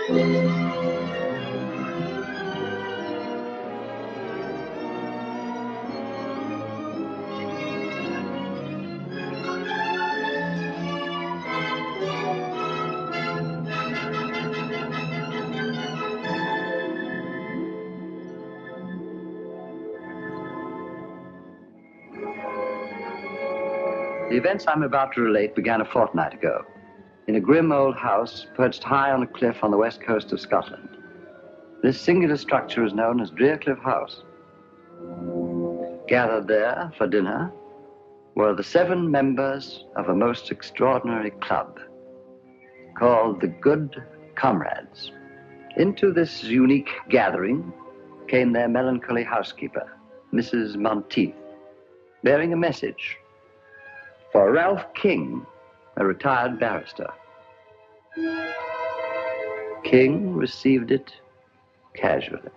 The events I'm about to relate began a fortnight ago, in a grim old house perched high on a cliff on the west coast of Scotland. This singular structure is known as Cliff House. Gathered there for dinner were the 7 members of a most extraordinary club called the Good Comrades. Into this unique gathering came their melancholy housekeeper, Mrs. Monteith, bearing a message for Ralph King, a retired barrister. King received it casually.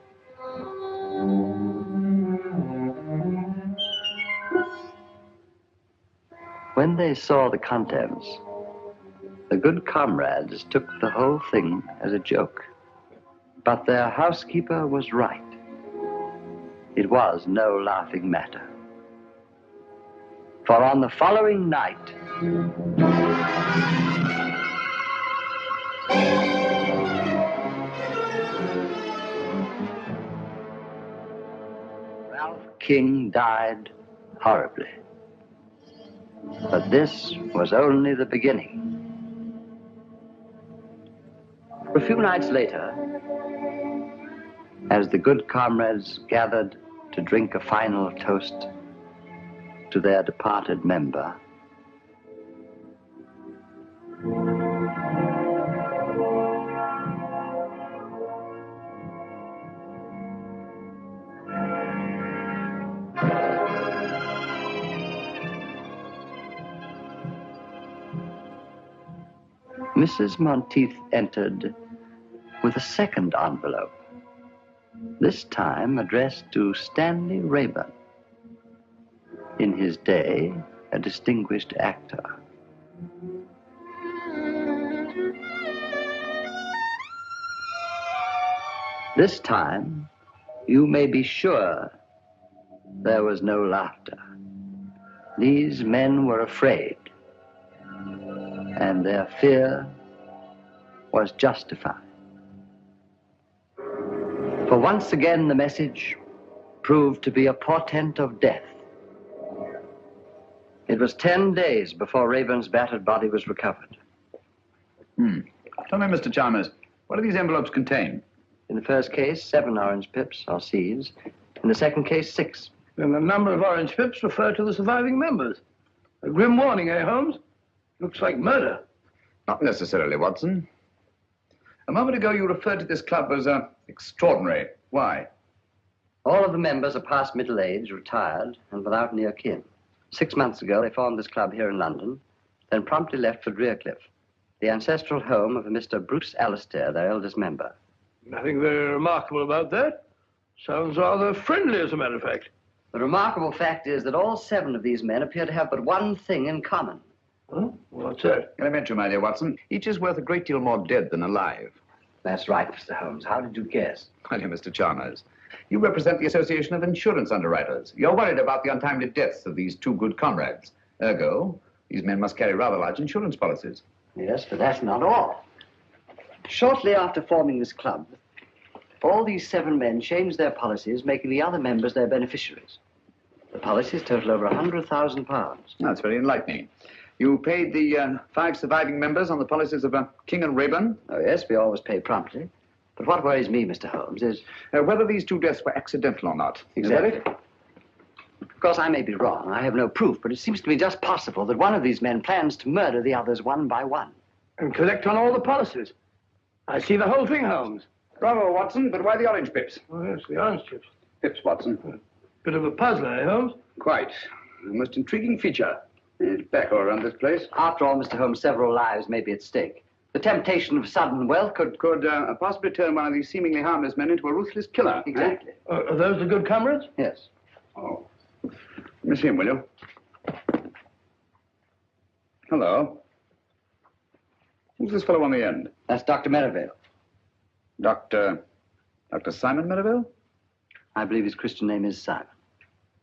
When they saw the contents, the Good Comrades took the whole thing as a joke. But their housekeeper was right. It was no laughing matter. For on the following night, Ralph King died horribly. But this was only the beginning. A few nights later, as the Good Comrades gathered to drink a final toast to their departed member, Mrs. Monteith entered with a second envelope, this time addressed to Stanley Rayburn, in his day a distinguished actor. This time, you may be sure there was no laughter. These men were afraid, and their fear was justified. For once again, the message proved to be a portent of death. It was 10 days before Rayburn's battered body was recovered. Tell me, Mr. Chalmers, what do these envelopes contain? In the first case, 7 orange pips, or seeds. In the second case, 6. Then the number of orange pips refer to the surviving members. A grim warning, eh, Holmes? Looks like murder. Not necessarily, Watson. A moment ago, you referred to this club as extraordinary. Why? All of the members are past middle age, retired, and without near kin. 6 months ago, they formed this club here in London, then promptly left for Cliff, the ancestral home of Mr. Bruce Alistair, their eldest member. Nothing very remarkable about that. Sounds rather friendly, as a matter of fact. The remarkable fact is that all 7 of these men appear to have but one thing in common. Huh? What's that? Elementary, my dear Watson. Each is worth a great deal more dead than alive. That's right, Mr. Holmes. How did you guess? My dear Mr. Chalmers, you represent the Association of Insurance Underwriters. You're worried about the untimely deaths of these 2 good comrades. Ergo, these men must carry rather large insurance policies. Yes, but that's not all. Shortly after forming this club, all these 7 men changed their policies, making the other members their beneficiaries. The policies total over £100,000. That's very enlightening. You paid the 5 surviving members on the policies of King and Rayburn? Oh, yes, we always pay promptly. But what worries me, Mr. Holmes, is... whether these 2 deaths were accidental or not. Exactly. Is that it? Of course, I may be wrong. I have no proof, but it seems to me just possible that one of these men plans to murder the others one by one. And collect on all the policies. I see the whole thing, Holmes. Bravo, Watson, but why the orange pips? Oh, yes, the orange chips. Pips, Watson. Bit of a puzzler, eh, Holmes? Quite. A most intriguing feature. It's back all around this place. After all, Mr. Holmes, several lives may be at stake. The temptation of sudden wealth could possibly turn one of these seemingly harmless men into a ruthless killer. Exactly. Are those the good comrades? Yes. Oh. Let me see him, will you? Hello. Who's this fellow on the end? That's Dr. Merivale. Dr. Simon Merivale? I believe his Christian name is Simon.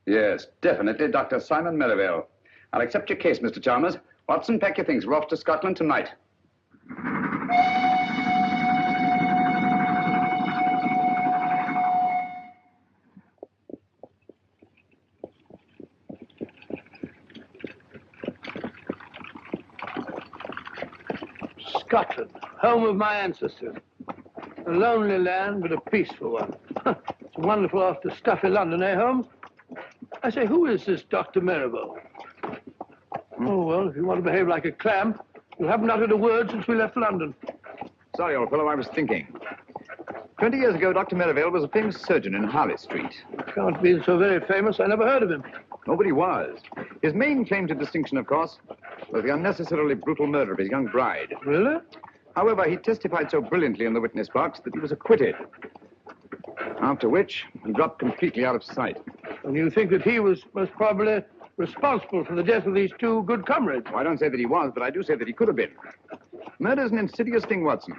Yes, definitely Dr. Simon Merivale. I'll accept your case, Mr. Chalmers. Watson, pack your things. We're off to Scotland tonight. Scotland, home of my ancestors. A lonely land, but a peaceful one. It's wonderful after stuffy London, eh, Holmes? I say, who is this Dr. Merivale? Oh, well, if you want to behave like a clam, you haven't uttered a word since we left London. Sorry, old fellow, I was thinking. 20 years ago, Dr. Merivale was a famous surgeon in Harley Street. Can't be so very famous. I never heard of him. Nobody was. His main claim to distinction, of course, was the unnecessarily brutal murder of his young bride. Really? However, he testified so brilliantly in the witness box that he was acquitted. After which, he dropped completely out of sight. And you think that he was most probably responsible for the death of these two good comrades? Well, I don't say that he was, but I do say that he could have been. Murder's an insidious thing, Watson.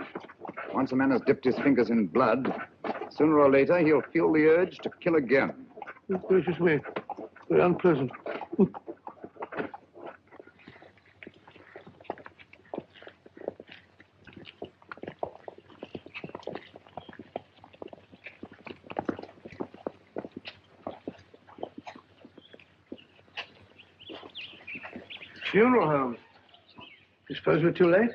Once a man has dipped his fingers in blood, sooner or later he'll feel the urge to kill again. Oh, gracious me. Very unpleasant. Funeral home. You suppose we're too late?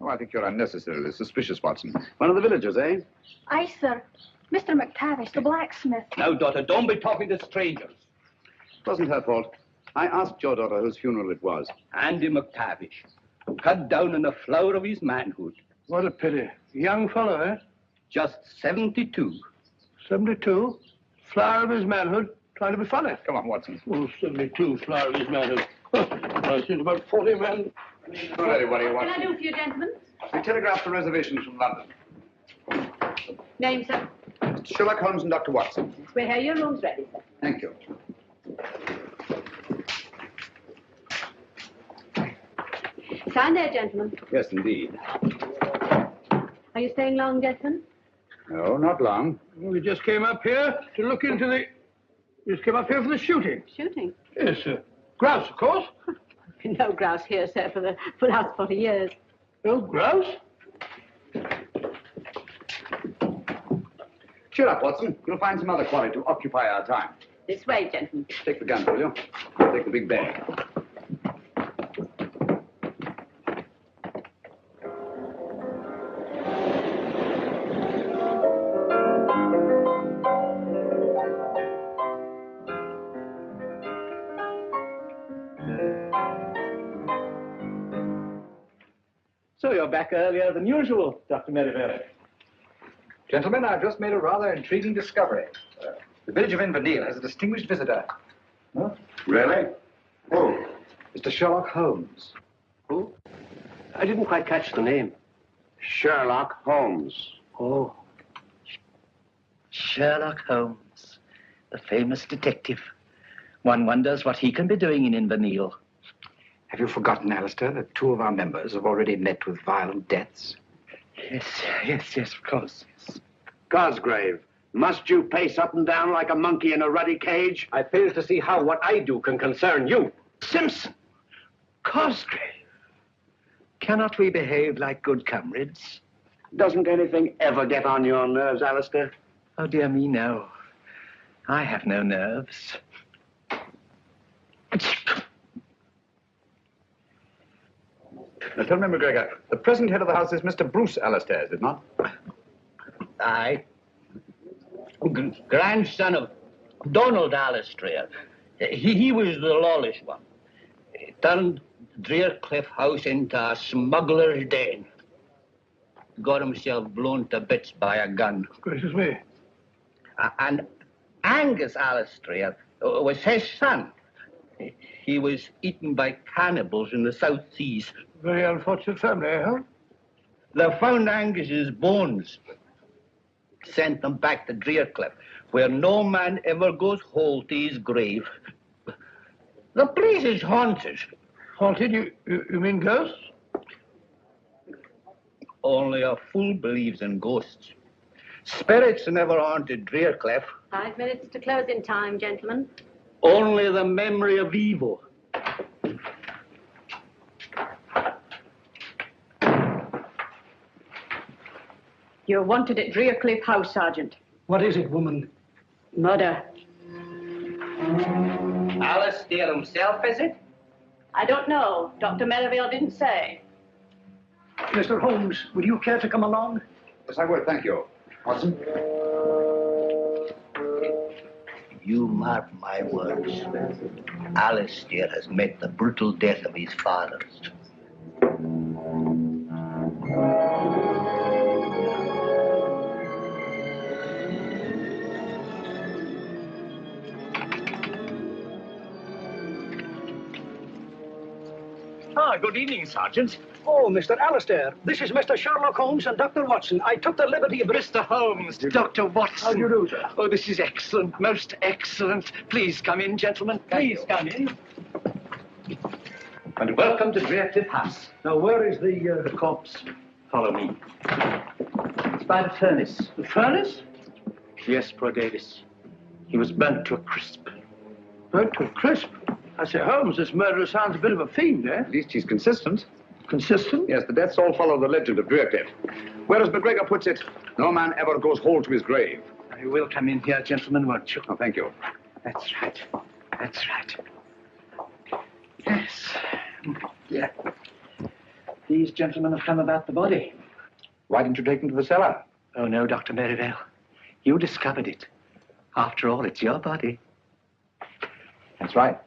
Oh, I think you're unnecessarily suspicious, Watson. One of the villagers, eh? Aye, sir. Mr. McTavish, the blacksmith. Now, daughter, don't be talking to strangers. It wasn't her fault. I asked your daughter whose funeral it was. Andy McTavish, cut down in the flower of his manhood. What a pity. Young fellow, eh? Just 72. 72. Flower of his manhood. Trying to be funny. Come on, Watson. Oh, 72. Flower of his manhood. I see about 40 men. All right, what do you What want? can I do for you, gentlemen? We telegraphed the reservations from London. Name, sir. Sherlock Holmes and Dr. Watson. We'll have your rooms ready, sir. Thank you. Sign there, gentlemen. Yes, indeed. Are you staying long, gentlemen? No, not long. We just came up here to look into the... We just came up here for the shooting. Shooting. Yes, sir. Grouse, of course. No grouse here, sir, for the last 40 years. No grouse? Cheer up, Watson. You'll find some other quarry to occupy our time. This way, gentlemen. Take the gun, will you? I'll take the big bag. So you're back earlier than usual, Dr. Merivale. Gentlemen, I've just made a rather intriguing discovery. The village of Inverness has a distinguished visitor. Huh? Really? Oh. Mr. Sherlock Holmes. Who? I didn't quite catch the name. Sherlock Holmes. Oh. Sherlock Holmes, the famous detective. One wonders what he can be doing in Inverness. Have you forgotten, Alistair, that two of our members have already met with violent deaths? Yes, of course. Yes. Cosgrave, must you pace up and down like a monkey in a ruddy cage? I fail to see how what I do can concern you. Simpson! Cosgrave! Cannot we behave like good comrades? Doesn't anything ever get on your nerves, Alistair? Oh, dear me, no. I have no nerves. Now, tell me, McGregor, the present head of the house is Mr. Bruce Alistair, is it not? Aye. Grandson of Donald Alistair. He was the lawless one. He turned Drearcliff House into a smuggler's den. Got himself blown to bits by a gun. Gracious me. And Angus Alistair was his son. He was eaten by cannibals in the South Seas. Very unfortunate family, eh, huh? They found Angus's bones. Sent them back to Drearcliff, where no man ever goes whole to his grave. The place is haunted. Haunted? You mean ghosts? Only a fool believes in ghosts. Spirits never haunted Drearcliff. 5 minutes to closing time, gentlemen. Only the memory of evil. You're wanted at Drearcliff House, Sergeant. What is it, woman? Murder. Alistair himself, is it? I don't know. Dr. Merivale didn't say. Mr. Holmes, would you care to come along? Yes, I would, thank you. Watson? You mark my words. Alistair has met the brutal death of his fathers. Good evening, Sergeant. Oh, Mr. Alistair, this is Mr. Sherlock Holmes and Dr. Watson. I took the liberty of... Mr. Holmes, Dr. Watson. How do you do, sir? Oh, this is excellent, most excellent. Please come in, gentlemen. Please come in. And welcome to Drearcliff House. Now, where is the corpse? Follow me. It's by the furnace. The furnace? Yes, poor Davis. He was burnt to a crisp. Burnt to a crisp. I say, Holmes, this murderer sounds a bit of a fiend, eh? At least he's consistent. Consistent? Yes, the deaths all follow the legend of Drearcliff. Whereas McGregor puts it, no man ever goes whole to his grave. You will come in here, gentlemen, won't you? Oh, thank you. That's right. That's right. Yes. Yeah. These gentlemen have come about the body. Why didn't you take him to the cellar? Oh, no, Dr. Merivale. You discovered it. After all, it's your body. That's right.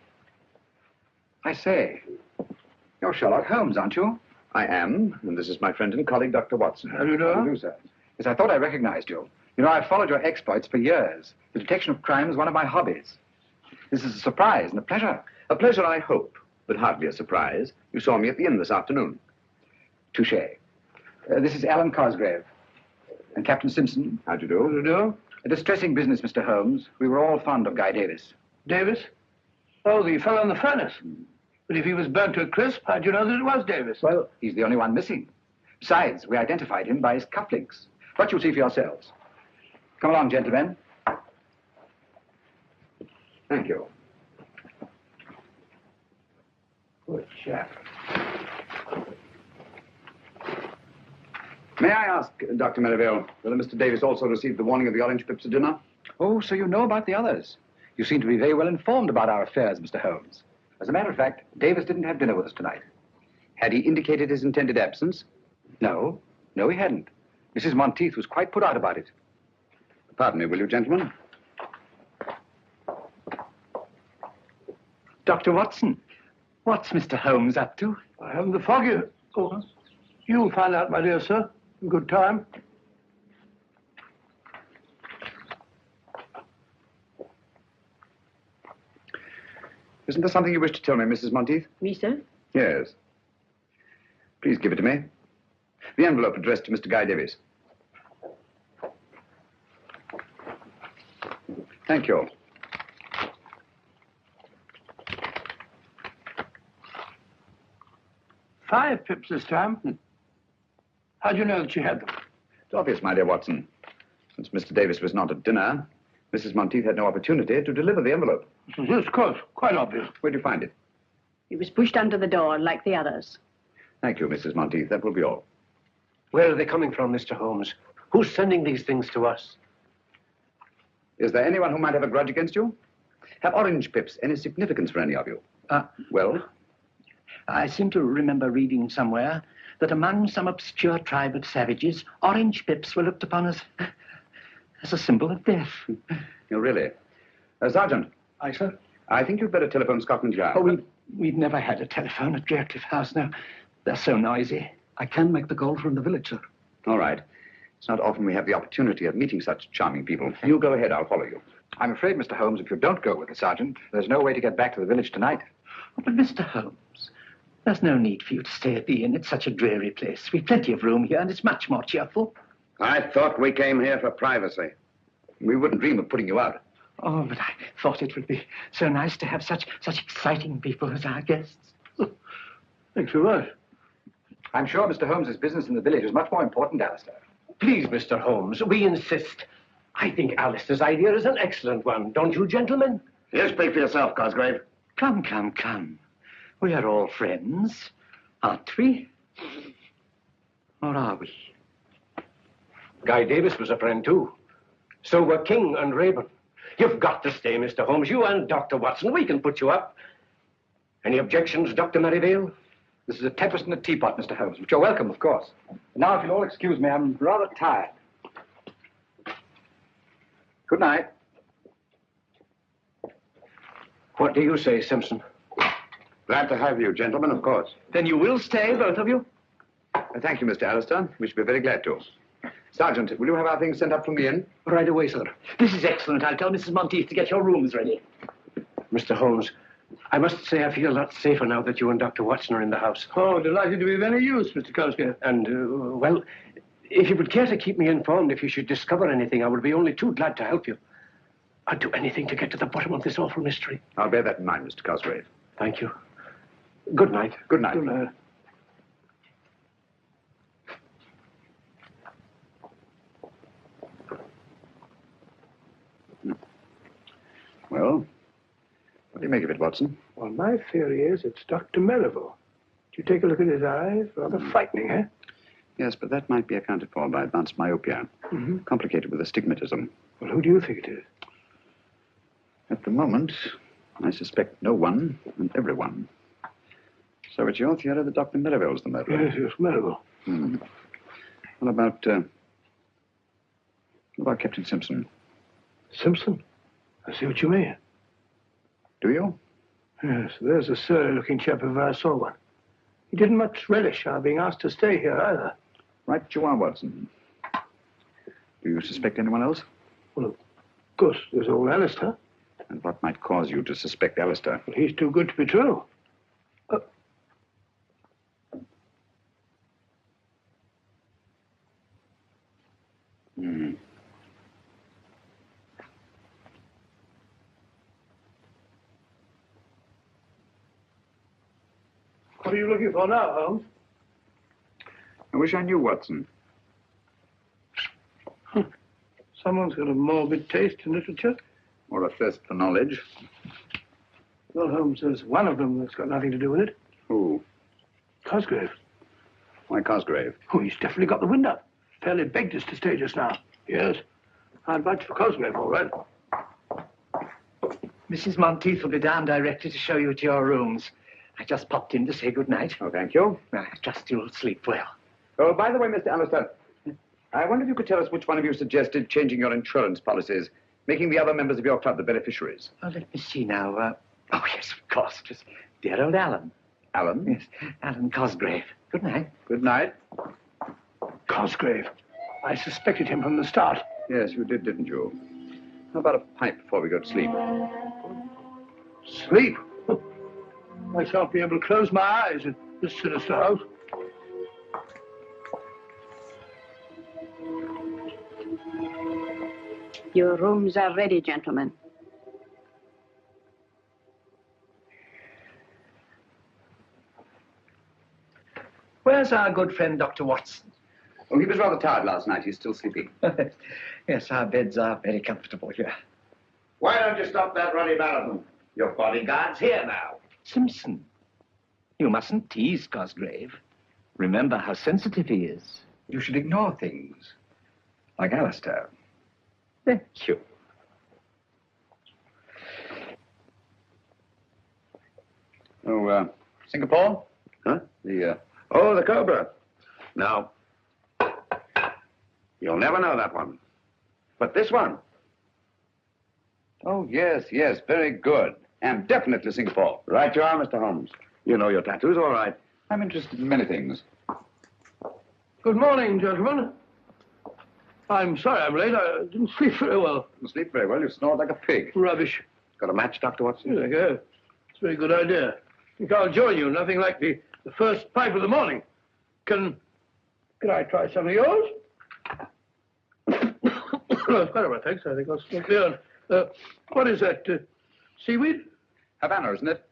I say, you're Sherlock Holmes, aren't you? I am, and this is my friend and colleague, Dr. Watson. How do you know? How do you do, sir? Yes, I thought I recognized you. You know, I've followed your exploits for years. The detection of crime is one of my hobbies. This is a surprise and a pleasure. A pleasure, I hope, but hardly a surprise. You saw me at the inn this afternoon. Touché. This is Alan Cosgrave. And Captain Simpson. How do you do? How do you do? A distressing business, Mr. Holmes. We were all fond of Guy Davis. Davis? Oh, the fellow in the furnace. But if he was burnt to a crisp, how'd you know that it was Davis? Well, he's the only one missing. Besides, we identified him by his cufflinks. But you'll see for yourselves. Come along, gentlemen. Thank you. Good chap. May I ask, Dr. Merivale, whether Mr. Davis also received the warning of the orange pips at dinner? Oh, so you know about the others. You seem to be very well informed about our affairs, Mr. Holmes. As a matter of fact, Davis didn't have dinner with us tonight. Had he indicated his intended absence? No. No, he hadn't. Mrs. Monteith was quite put out about it. Pardon me, will you, gentlemen? Dr. Watson, what's Mr. Holmes up to? I haven't the foggiest. Oh, you'll find out, my dear sir, in good time. Isn't there something you wish to tell me, Mrs. Monteith? Me, sir? Yes. Please give it to me. The envelope addressed to Mr. Guy Davis. Thank you. Five pips this time. How'd you know that she had them? It's obvious, my dear Watson. Since Mr. Davis was not at dinner, Mrs. Monteith had no opportunity to deliver the envelope. Yes, of course. Quite obvious. Where'd you find it? It was pushed under the door like the others. Thank you, Mrs. Monteith. That will be all. Where are they coming from, Mr. Holmes? Who's sending these things to us? Is there anyone who might have a grudge against you? Have orange pips any significance for any of you? Well? I seem to remember reading somewhere that among some obscure tribe of savages, orange pips were looked upon as a symbol of death. Oh, really? Sergeant. Aye, sir. I think you'd better telephone Scotland Yard. Oh, we've never had a telephone at Drearcliff House now. They're so noisy. I can make the call from the village, sir. All right. It's not often we have the opportunity of meeting such charming people. You go ahead, I'll follow you. I'm afraid, Mr. Holmes, if you don't go with the sergeant, there's no way to get back to the village tonight. Oh, but Mr. Holmes, there's no need for you to stay at the inn. It's such a dreary place. We've plenty of room here, and it's much more cheerful. I thought we came here for privacy. We wouldn't dream of putting you out. Oh, but I thought it would be so nice to have such exciting people as our guests. Thanks very much. I'm sure Mr. Holmes's business in the village is much more important, Alistair. Please, Mr. Holmes, we insist. I think Alistair's idea is an excellent one. Don't you, gentlemen? You speak for yourself, Cosgrave. Come, come, come. We are all friends, aren't we? Or are we? Guy Davis was a friend, too. So were King and Raeburn. You've got to stay, Mr. Holmes. You and Dr. Watson. We can put you up. Any objections, Dr. Merivale? This is a tempest in a teapot, Mr. Holmes, but you're welcome, of course. Now, if you'll all excuse me, I'm rather tired. Good night. What do you say, Simpson? Glad to have you, gentlemen, of course. Then you will stay, both of you? Thank you, Mr. Alistair. We should be very glad to. Sergeant, will you have our things sent up from the inn? Right away, sir. This is excellent. I'll tell Mrs. Monteith to get your rooms ready. Mr. Holmes, I must say I feel a lot safer now that you and Dr. Watson are in the house. Oh, delighted to be of any use, Mr. Cosgrave. And, well, if you would care to keep me informed if you should discover anything, I would be only too glad to help you. I'd do anything to get to the bottom of this awful mystery. I'll bear that in mind, Mr. Cosgrave. Thank you. Good night. Good night. Good night. Well, what do you make of it, Watson? Well, my theory is it's Dr. Merivale. Do you take a look at his eyes? Rather frightening, eh? Yes, but that might be accounted for by advanced myopia, complicated with astigmatism. Well, who do you think it is? At the moment, I suspect no one and everyone. So it's your theory that Dr. Merivale's the murderer? Yes, Merivale. What about Captain Simpson? Simpson? I see what you mean. Do you? Yes, there's a surly-looking chap if I saw one. He didn't much relish our being asked to stay here, either. Right you are, Watson. Do you suspect anyone else? Well, of course, there's old Alistair. And what might cause you to suspect Alistair? Well, he's too good to be true. What are you looking for now, Holmes? I wish I knew, Watson. Someone's got a morbid taste in literature. Or a thirst for knowledge. Well, Holmes, there's one of them that's got nothing to do with it. Who? Cosgrave. Why Cosgrave? Oh, he's definitely got the wind up. Fairly begged us to stay just now. Yes. I'd vouch for Cosgrave, all right. Mrs. Monteith will be down directly to show you to your rooms. I just popped in to say good night. Oh, thank you. I trust you'll sleep well. Oh, by the way, Mr. Alistair, I wonder if you could tell us which one of you suggested changing your insurance policies, making the other members of your club the beneficiaries. Oh, let me see now. Oh, yes, of course. Just dear old Alan. Alan? Yes, Alan Cosgrave. Good night. Good night. Cosgrave. I suspected him from the start. Yes, you did, didn't you? How about a pipe before we go to sleep? Sleep? I shan't be able to close my eyes in this sinister house. Your rooms are ready, gentlemen. Where's our good friend, Dr. Watson? Oh, he was rather tired last night. He's still sleeping. Yes, our beds are very comfortable here. Why don't you stop that ruddy marathon? Your bodyguard's here now. Simpson, you mustn't tease Cosgrave. Remember how sensitive he is. You should ignore things. Like Alistair. Thank you. Oh, Singapore? Huh? The Cobra. No. You'll never know that one. But this one. Oh, yes, very good. And definitely Singapore. Right you are, Mr. Holmes. You know your tattoos, all right. I'm interested in many things. Good morning, gentlemen. I'm sorry I'm late. I didn't sleep very well. You sleep very well. You snore like a pig. Rubbish. Got a match, Dr. Watson? Here I go. It's a very good idea. I think I'll join you. Nothing like the first pipe of the morning. Can I try some of yours? No, it's quite all right, thanks. I think I'll stop there. What is that? Seaweed? Havana, isn't it?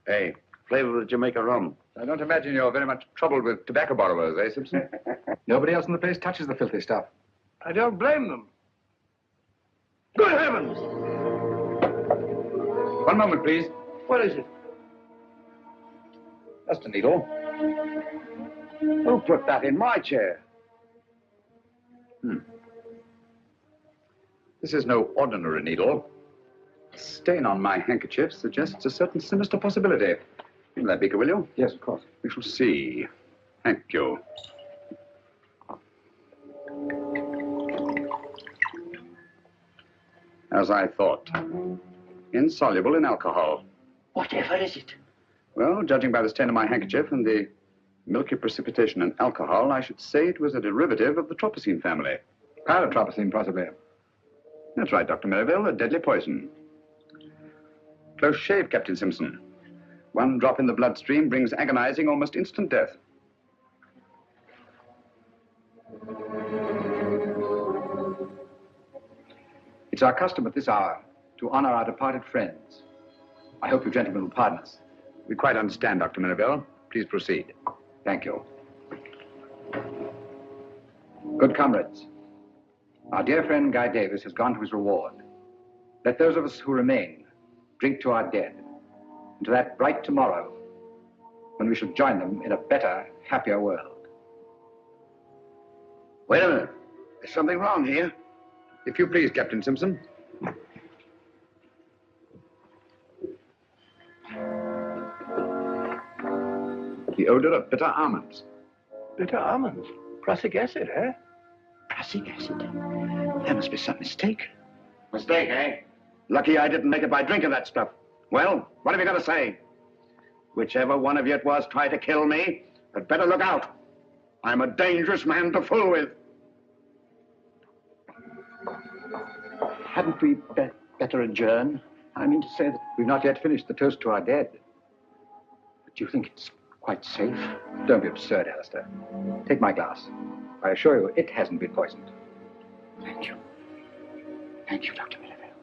Hey, flavor of the Jamaica rum. I don't imagine you're very much troubled with tobacco borrowers, eh, Simpson? Nobody else in the place touches the filthy stuff. I don't blame them. Good heavens! One moment, please. What is it? Just a needle. Who put that in my chair? This is no ordinary needle. The stain on my handkerchief suggests a certain sinister possibility. Give me that beaker, will you? Yes, of course. We shall see. Thank you. As I thought. Insoluble in alcohol. Whatever is it? Well, judging by the stain on my handkerchief and the milky precipitation in alcohol, I should say it was a derivative of the tropicine family. Pyrotropicine, possibly. That's right, Dr. Merivale, a deadly poison. Close shave, Captain Simpson. One drop in the bloodstream brings agonizing, almost instant death. It's our custom at this hour to honor our departed friends. I hope you gentlemen will pardon us. We quite understand, Dr. Merivale. Please proceed. Thank you. Good comrades, our dear friend Guy Davis has gone to his reward. Let those of us who remain drink to our dead and to that bright tomorrow when we shall join them in a better, happier world. Wait a minute. There's something wrong here. If you please, Captain Simpson. The odor of bitter almonds. Bitter almonds. Prussic acid, eh? Prussic acid. There must be some mistake. Mistake, eh? Lucky I didn't make it by drinking that stuff. Well, what have you got to say? Whichever one of you it was tried to kill me, had better look out. I'm a dangerous man to fool with. Hadn't we better adjourn? I mean to say that... We've not yet finished the toast to our dead. But do you think it's quite safe? Don't be absurd, Alistair. Take my glass. I assure you, it hasn't been poisoned. Thank you. Thank you, Dr. Merivale.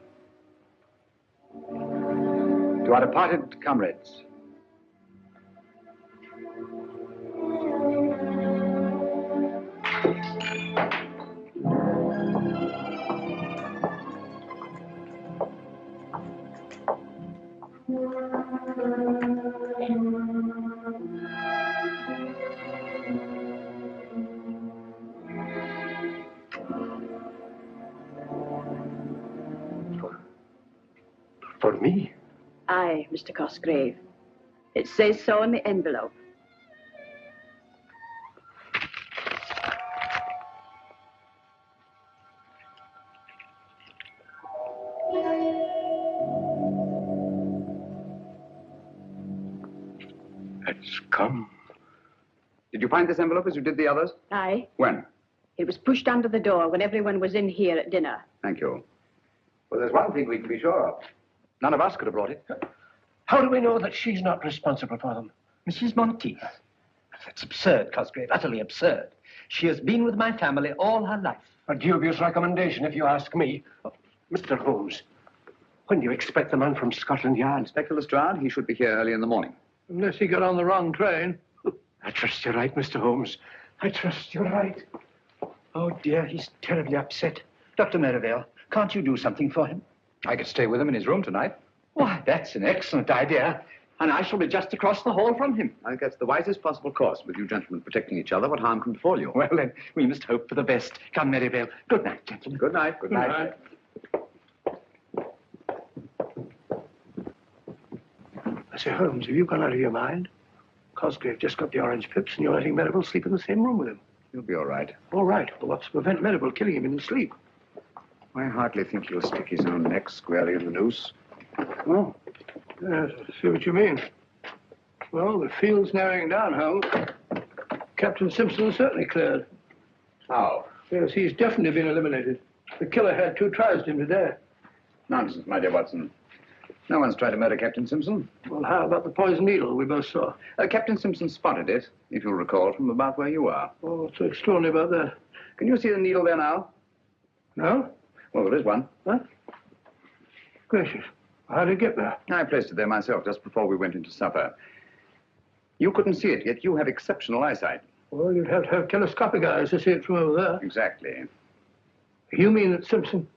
To our departed comrades. For me? Aye, Mr. Cosgrave. It says so in the envelope. It's come. Did you find this envelope as you did the others? Aye. When? It was pushed under the door when everyone was in here at dinner. Thank you. Well, there's one thing we can be sure of. None of us could have brought it. How do we know that she's not responsible for them? Mrs. Monteith. That's absurd, Cosgrave. Utterly absurd. She has been with my family all her life. A dubious recommendation, if you ask me. Oh, Mr. Holmes, when do you expect the man from Scotland Yard? Inspector Lestrade, he should be here early in the morning. Unless he got on the wrong train. I trust you're right, Mr. Holmes. I trust you're right. Oh, dear, he's terribly upset. Dr. Merivale, can't you do something for him? I could stay with him in his room tonight. Why, that's an excellent idea. And I shall be just across the hall from him. I think that's the wisest possible course. With you gentlemen protecting each other, what harm can befall you? Well, then, we must hope for the best. Come, Merivale. Good night, gentlemen. Good night. Good night. I say, Holmes, have you gone out of your mind? Cosgrave just got the orange pips and you're letting Merivale sleep in the same room with him. You'll be all right. All right. But what's to prevent Merivale killing him in his sleep? I hardly think he'll stick his own neck squarely in the noose. Oh. Yes, I see what you mean. Well, the field's narrowing down, Holmes. Captain Simpson certainly cleared. How? Yes, he's definitely been eliminated. The killer had 2 tries to him today. Nonsense, my dear Watson. No one's tried to murder Captain Simpson. Well, how about the poison needle we both saw? Captain Simpson spotted it, if you'll recall, from about where you are. Oh, what's so extraordinary about that? Can you see the needle there now? No? Well, there is one. Huh? Gracious. How did it get there? I placed it there myself just before we went into supper. You couldn't see it, yet you have exceptional eyesight. Well, you'd have to have telescopic eyes to see it from over there. Exactly. You mean that Simpson...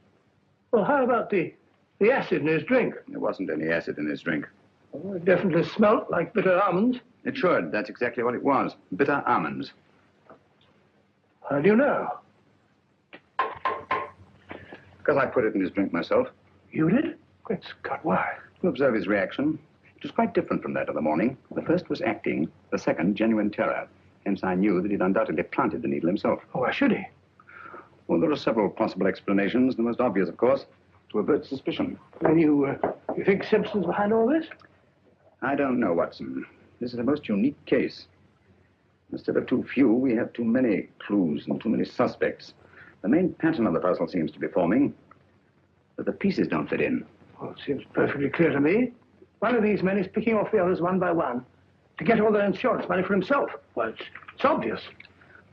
Well, how about the acid in his drink? There wasn't any acid in his drink. Well, it definitely smelt like bitter almonds. It should. That's exactly what it was. Bitter almonds. How do you know? Because I put it in his drink myself. You did? Great Scott, why? To observe his reaction. It was quite different from that of the morning. The first was acting, the second genuine terror. Hence I knew that he'd undoubtedly planted the needle himself. Oh, why should he? Well, there are several possible explanations. The most obvious, of course, to avert suspicion. And you think Simpson's behind all this? I don't know, Watson. This is a most unique case. Instead of too few, we have too many clues and too many suspects. The main pattern of the puzzle seems to be forming, but the pieces don't fit in. Well, it seems perfectly clear to me. One of these men is picking off the others one by one to get all their insurance money for himself. Well, it's obvious.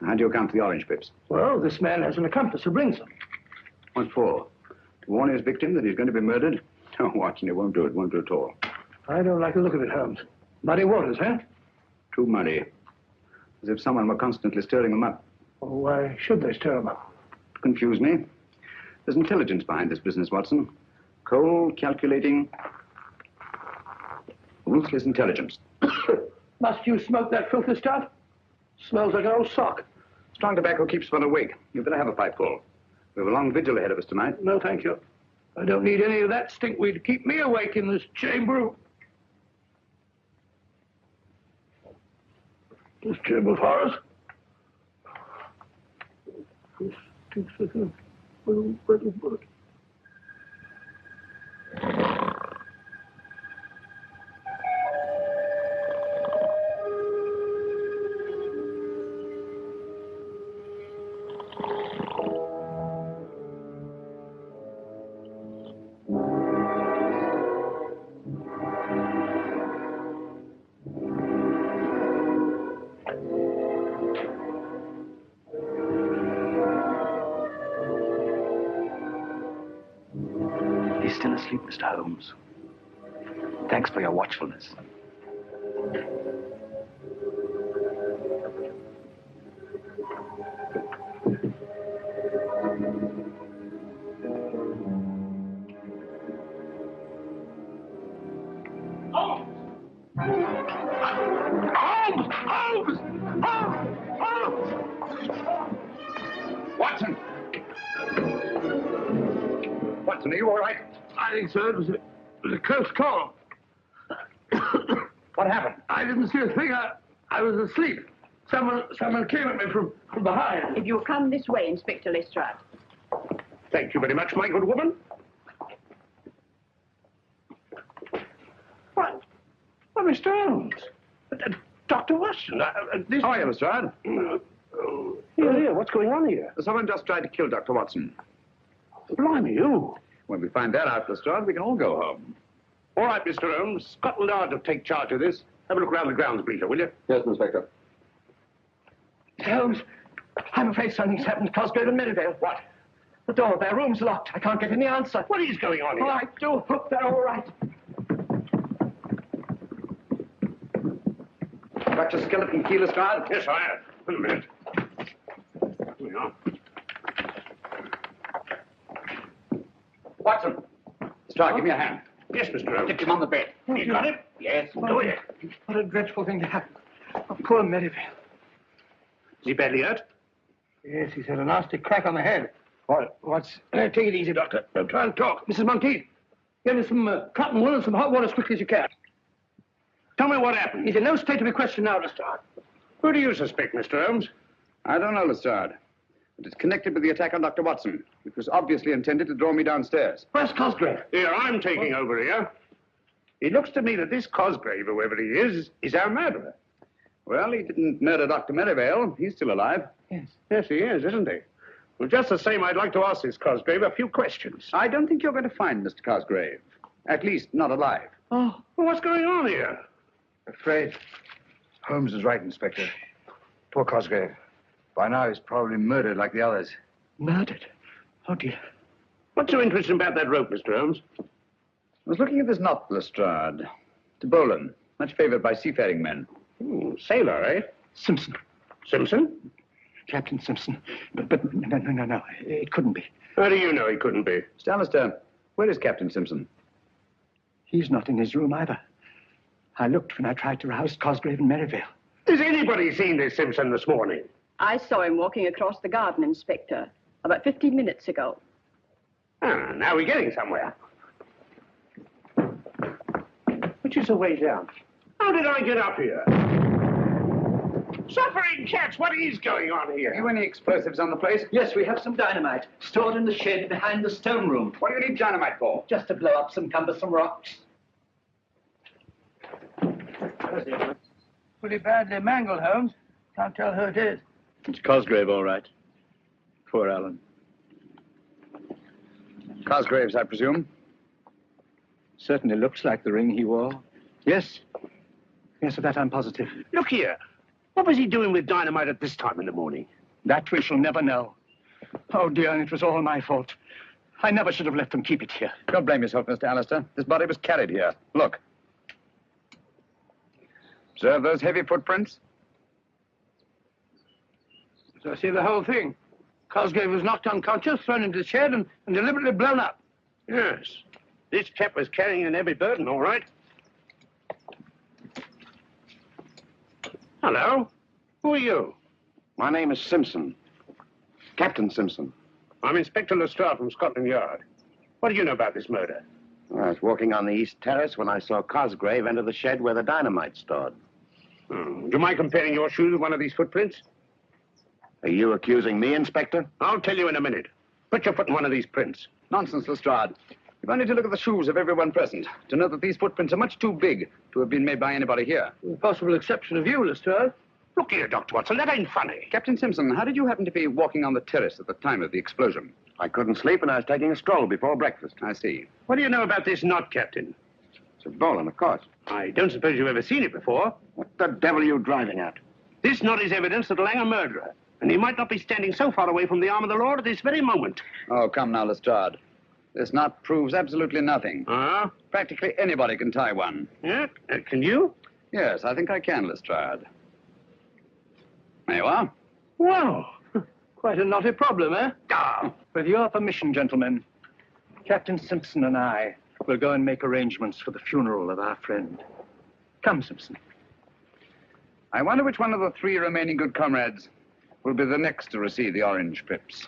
How do you account for the orange pips? Well, this man has an accomplice who brings them. What for? To warn his victim that he's going to be murdered? Oh, Watson, it won't do. It won't do at all. I don't like the look of it, Holmes. Muddy waters, huh? Too muddy. As if someone were constantly stirring them up. Well, why should they stir them up? To confuse me. There's intelligence behind this business, Watson. Cold, calculating, ruthless intelligence. Must you smoke that filthy stuff? Smells like an old sock. Strong tobacco keeps one awake. You'd better have a pipeful. We have a long vigil ahead of us tonight. No, thank you. I don't need any of that stinkweed to keep me awake in this chamber. This chamber of horrors. This stinks like a little bird. He's still asleep, Mr. Holmes. Thanks for your watchfulness. Holmes! Holmes! Holmes! Holmes! Watson! Watson, are you all right? I think so. It was a close call. What happened? I didn't see a thing. I was asleep. Someone came at me from behind. If you'll come this way, Inspector Lestrade. Thank you very much, my good woman. What? Well, Mr. Holmes. Dr. Watson. This... How are you, Lestrade? Here, what's going on here? Someone just tried to kill Dr. Watson. Blimey, you. When we find that out, Lestrade, we can all go home. All right, Mr. Holmes. Scotland Yard will take charge of this. Have a look around the grounds, Bleeter, will you? Yes, Inspector. Holmes, I'm afraid something's happened to Cosgrave and Merivale. What? The door of their room's locked. I can't get any answer. What is going on here? Oh, I do hope they're all right. Got your skeleton key, Lestrade? Yes, I have. Wait a minute. Here we are. Watson! Lestrade, give me a hand. Yes, Mr. Holmes. Get him on the bed. You got it? Yes. Go ahead. What a dreadful thing to happen. Oh, poor Merivale. Is he badly hurt? Yes, he's had a nasty crack on the head. What's... Take it easy, Doctor. Don't try and talk. Mrs. Monteith, get me some cotton wool and some hot water as quickly as you can. Tell me what happened. He's in no state to be questioned now, Lestrade. Who do you suspect, Mr. Holmes? I don't know, Lestrade. But it's connected with the attack on Dr. Watson, which was obviously intended to draw me downstairs. Where's Cosgrave? Here, I'm taking over here. It looks to me that this Cosgrave, whoever he is our murderer. Well, he didn't murder Dr. Merivale. He's still alive. Yes. Yes, he is, isn't he? Well, just the same, I'd like to ask this Cosgrave a few questions. I don't think you're going to find Mr. Cosgrave. At least, not alive. Oh, well, what's going on here? Afraid Holmes is right, Inspector. Poor Cosgrave. By now, he's probably murdered like the others. Murdered? Oh, dear. What's so interesting about that rope, Mr. Holmes? I was looking at this knot, Lestrade. To Bolan, much favored by seafaring men. Sailor, eh? Simpson. Simpson? Captain Simpson. But no. It couldn't be. How do you know he couldn't be? Mr. Alistair, where is Captain Simpson? He's not in his room either. I looked when I tried to rouse Cosgrave and Merivale. Has anybody seen this Simpson this morning? I saw him walking across the garden, Inspector, about 15 minutes ago. Ah, now we're getting somewhere. Which is the way down? How did I get up here? Suffering cats, what is going on here? Have you any explosives on the place? Yes, we have some dynamite stored in the shed behind the stone room. What do you need dynamite for? Just to blow up some cumbersome rocks. Pretty badly mangled, Holmes. Can't tell who it is. It's Cosgrave, all right. Poor Alan. Cosgrave's, I presume? Certainly looks like the ring he wore. Yes. Yes, of that I'm positive. Look here. What was he doing with dynamite at this time in the morning? That we shall never know. Oh, dear, it was all my fault. I never should have let them keep it here. Don't blame yourself, Mr. Alistair. This body was carried here. Look. Observe those heavy footprints? So I see the whole thing. Cosgrave was knocked unconscious, thrown into the shed, and deliberately blown up. Yes. This chap was carrying an heavy burden, all right. Hello. Who are you? My name is Simpson. Captain Simpson. I'm Inspector Lestrade from Scotland Yard. What do you know about this murder? I was walking on the east terrace when I saw Cosgrave enter the shed where the dynamite's stored. Do you mind comparing your shoes with one of these footprints? Are you accusing me, Inspector? I'll tell you in a minute. Put your foot in one of these prints. Nonsense, Lestrade. You've only to look at the shoes of everyone present to know that these footprints are much too big to have been made by anybody here. With the possible exception of you, Lestrade. Look here, Dr. Watson, that ain't funny. Captain Simpson, how did you happen to be walking on the terrace at the time of the explosion? I couldn't sleep and I was taking a stroll before breakfast. I see. What do you know about this knot, Captain? It's a bowline, of course. I don't suppose you've ever seen it before. What the devil are you driving at? This knot is evidence that'll hang a murderer, and he might not be standing so far away from the arm of the law at this very moment. Oh, come now, Lestrade. This knot proves absolutely nothing. Ah? Practically anybody can tie one. Yeah? Can you? Yes, I think I can, Lestrade. There you are. Wow. Quite a knotty problem, eh? Ah. With your permission, gentlemen, Captain Simpson and I will go and make arrangements for the funeral of our friend. Come, Simpson. I wonder which one of the three remaining good comrades will be the next to receive the orange pips.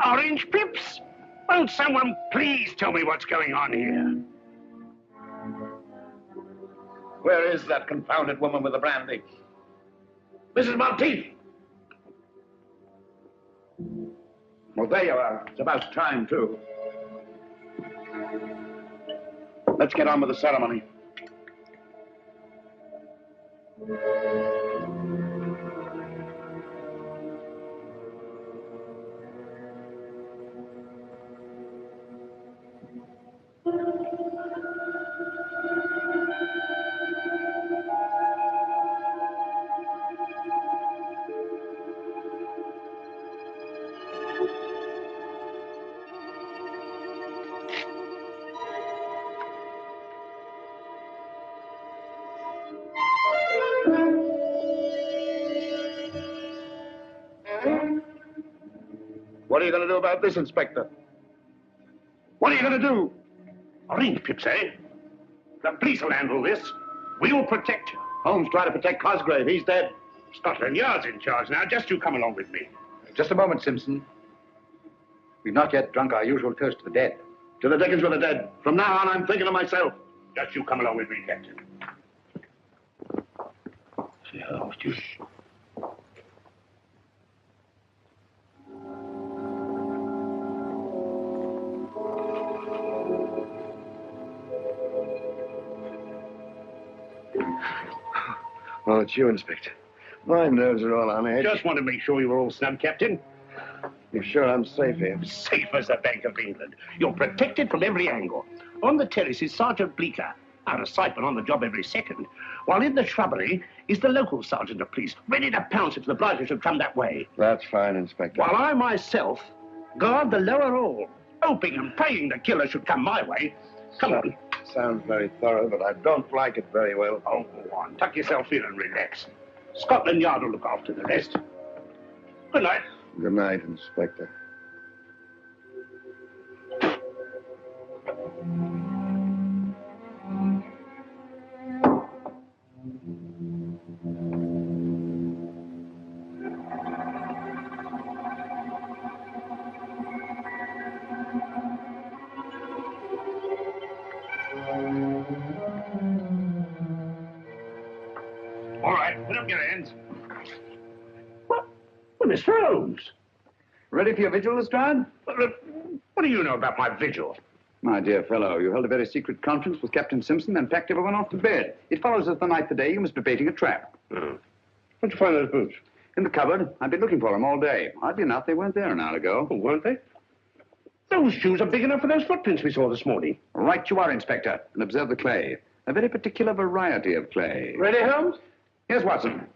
Orange pips? Won't someone please tell me what's going on here? Where is that confounded woman with the brandy? Mrs. Monteith! Well, there you are. It's about time, too. Let's get on with the ceremony. What are you going to do about this, Inspector? What are you going to do? Orange pips, eh? The police will handle this. We'll protect you. Holmes tried to protect Cosgrave. He's dead. Scotland Yard's in charge now. Just you come along with me. Just a moment, Simpson. We've not yet drunk our usual toast to the dead. To the dickens with the dead. From now on, I'm thinking of myself. Just you come along with me, Captain. Oh, it's you, Inspector. My nerves are all on edge. Just want to make sure you were all snug, Captain. You're sure I'm safe here? Safe as the Bank of England. You're protected from every angle. On the terrace is Sergeant Bleecker, out of sight but on the job every second, while in the shrubbery is the local sergeant of police, ready to pounce if the blighter should come that way. That's fine, Inspector. While I myself guard the lower hall, hoping and praying the killer should come my way. Come on. sounds very thorough, but I don't like it very well. Oh, go on. Tuck yourself in and relax. Scotland Yard will look after the rest. Good night. Good night, Inspector. All right, put up your hands. Well, Mr. Holmes. Ready for your vigil, Lestrade? What do you know about my vigil? My dear fellow, you held a very secret conference with Captain Simpson and packed everyone off to bed. It follows that the night today you must be baiting a trap. Oh. Where'd you find those boots? In the cupboard. I've been looking for them all day. Oddly enough, they weren't there an hour ago. Oh, weren't they? Those shoes are big enough for those footprints we saw this morning. Right you are, Inspector. And observe the clay. A very particular variety of clay. Ready, Holmes? Yes, Watson.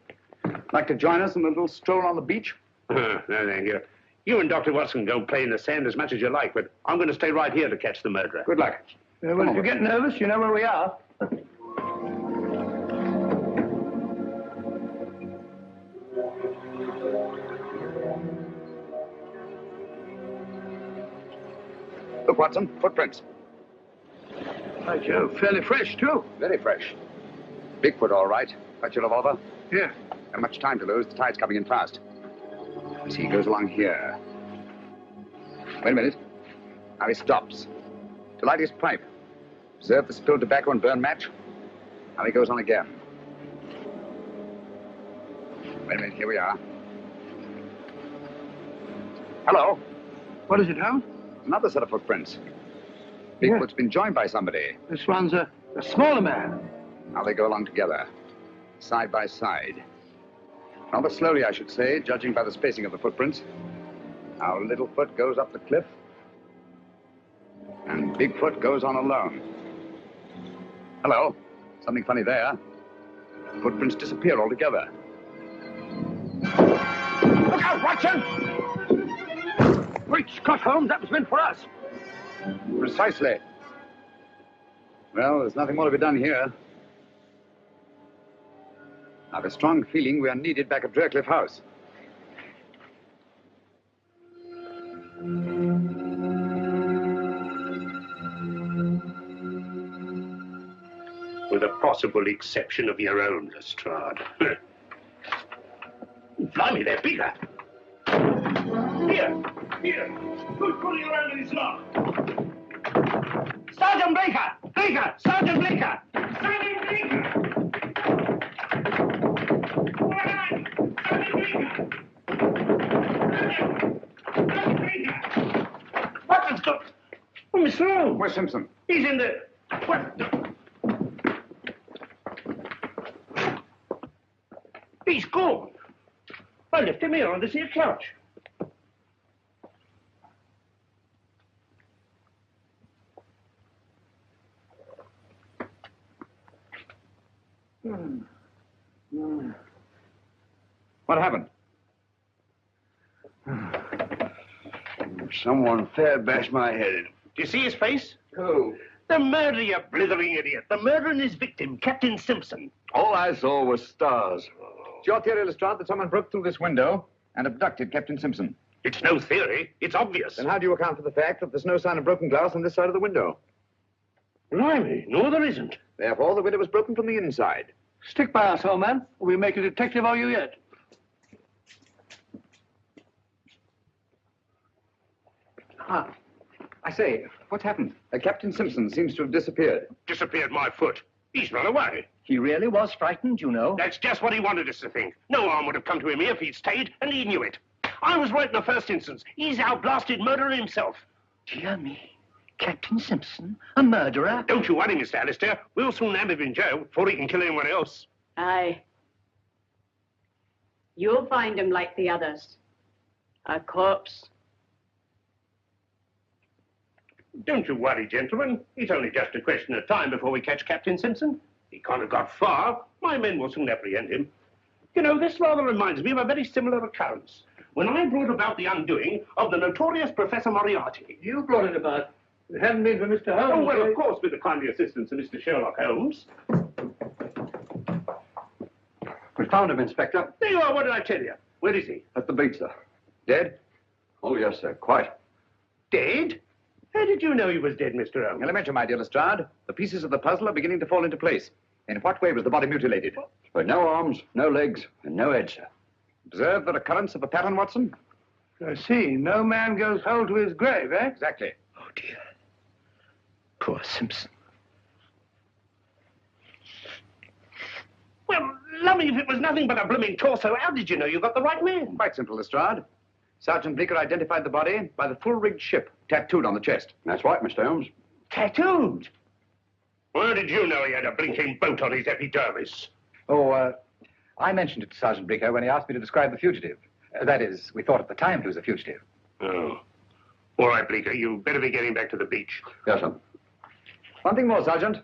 Like to join us in a little stroll on the beach? No, thank you. You and Dr. Watson go play in the sand as much as you like, but I'm going to stay right here to catch the murderer. Good luck. Well, if you get nervous, you know where we are. Look, Watson, footprints. By Jove, fairly fresh, too. Very fresh. Bigfoot, all right. Got your revolver? Yeah. Not much time to lose. The tide's coming in fast. You see, he goes along here. Wait a minute. Now he stops. To light his pipe. Observe the spilled tobacco and burn match. Now he goes on again. Wait a minute, here we are. Hello. What is it, Holmes? Another set of footprints. Bigfoot's been joined by somebody. This one's a smaller man. Now they go along together. Side by side. Rather slowly, I should say, judging by the spacing of the footprints. Now Littlefoot goes up the cliff. And Bigfoot goes on alone. Hello. Something funny there. Footprints disappear altogether. Look out, Watson! Great Scott, Holmes, that was meant for us. Precisely. Well, there's nothing more to be done here. I have a strong feeling we are needed back at Draycliffe House. With a possible exception of your own, Lestrade. Blimey, they're bigger. Here. Who's pulling around in his lock? Sergeant Blaker! Sergeant Blaker! Sergeant Blaker! What has got? Oh, Mr. Holmes. Where's Simpson? He's in the... What? He's gone. I left him here on this here couch. What happened? Someone fair bashed my head in. Do you see his face? Who? The murderer, you blithering idiot. The murderer and his victim, Captain Simpson. All I saw was stars. It's your theory, Lestrade, that someone broke through this window and abducted Captain Simpson. It's no theory. It's obvious. Then how do you account for the fact that there's no sign of broken glass on this side of the window? Blimey, no, there isn't. Therefore, the window was broken from the inside. Stick by us, old man. We'll make a detective of you yet. Ah, I say, what's happened? Captain Simpson seems to have disappeared. Disappeared my foot. He's run away. He really was frightened, you know. That's just what he wanted us to think. No harm would have come to him if he'd stayed, and he knew it. I was right in the first instance. He's our blasted murderer himself. Dear me. Captain Simpson, a murderer? Don't you worry, Mr. Alistair. We'll soon have him in jail before he can kill anyone else. Aye. You'll find him like the others. A corpse. Don't you worry, gentlemen. It's only just a question of time before we catch Captain Simpson. He can't have got far. My men will soon apprehend him. You know, this rather reminds me of a very similar occurrence. When I brought about the undoing of the notorious Professor Moriarty. You brought it about? If it hadn't been for Mr. Holmes... Oh, well, of course, with the kindly assistance of Mr. Sherlock Holmes. We found him, Inspector. There you are. What did I tell you? Where is he? At the beach, sir. Dead? Oh, yes, sir. Quite. Dead? How did you know he was dead, Mr. Holmes? Elementary, my dear Lestrade. The pieces of the puzzle are beginning to fall into place. In what way was the body mutilated? With no arms, no legs, and no head, sir. Observe the recurrence of a pattern, Watson? I see. No man goes whole to his grave, eh? Exactly. Oh, dear. Poor Simpson. Well, lummy, if it was nothing but a blooming torso, how did you know you got the right man? Quite simple, Lestrade. Sergeant Bleecker identified the body by the full-rigged ship tattooed on the chest. That's right, Mr. Holmes. Tattooed? Where did you know he had a blinking boat on his epidermis? Oh, I mentioned it to Sergeant Bleecker when he asked me to describe the fugitive. That is, we thought at the time he was a fugitive. Oh. All right, Bleecker, you better be getting back to the beach. Yes, sir. One thing more, Sergeant.